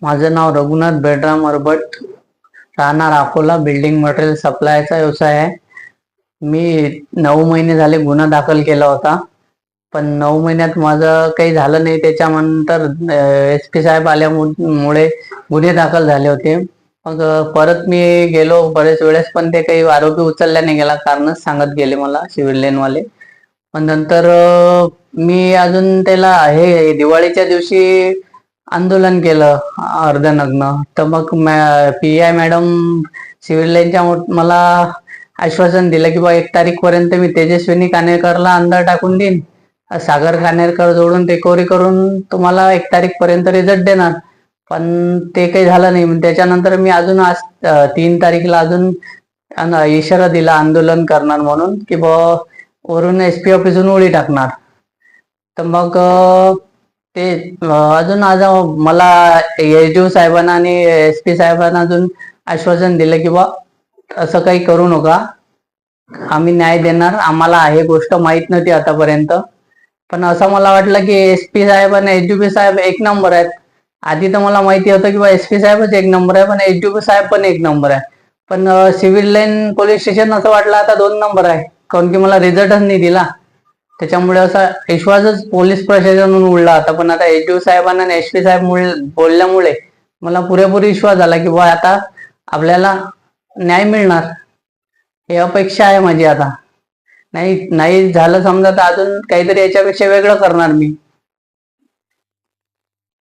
माझं नाव रघुनाथ बेडराम अरबट, राहणार Akola. Building material सप्लायचा व्यवसाय आहे. मी 9 महिने झाले गुन्हा दाखल केला होता, पण 9 महिन्यात माझं काही झालं नाही. त्याच्यानंतर SP साहेब आल्यामुळे गुन्हे दाखल झाले होते. मग परत मी गेलो बरेच वेळेस, पण ते काही आरोपी उचलल्या नाही गेला. कारणच सांगत गेले मला सिव्हिल लाईनवाले. पण नंतर मी अजून त्याला हे दिवाळीच्या दिवशी आंदोलन केलं अर्धनग्न. तर मग PI मॅडम सिव्हिल लाईनच्या मला आश्वासन दिलं की बा 1 तारीख पर्यंत मी तेजस्विनी कानेरकरला अंदर टाकून देईन, सागर कानेरकर जोडून रिकव्हरी करून तुम्हाला 1 तारीख पर्यंत रिझल्ट देणार. पण ते काही झालं नाही. त्याच्यानंतर मी अजून आज 3 तारीखला अजून इशारा दिला आंदोलन करणार म्हणून, की वरून SP ऑफिसून उडी टाकणार. तर मग ते अजून आज मला SDO साहेबांना आणि SP साहेबांना अजून आश्वासन दिलं की बा असं काही करू नका, आम्ही न्याय देणार. आम्हाला हे गोष्ट माहित नव्हती आतापर्यंत, पण असं मला वाटलं की SP साहेब आणि SDO साहेब एक नंबर आहेत. आधी तर मला माहिती होतं की बा SP साहेबच एक नंबर आहे, पण SDO साहेब पण एक नंबर आहे. पण सिव्हिल लाईन पोलीस स्टेशन असं वाटलं आता 2 नंबर आहे, कारण की मला रिझल्टच नाही दिला. त्याच्यामुळे असा विश्वासच पोलीस प्रशासनातून उडला होता. पण आता SDO साहेबांना आणि SP साहेब बोलल्यामुळे मला पुरेपूर विश्वास झाला की बा आता आपल्याला न्याय मिळणार. ही अपेक्षा आहे माझी. आता नाही नाही झालं समजा तर अजून काहीतरी याच्यापेक्षा वेगळं करणार मी.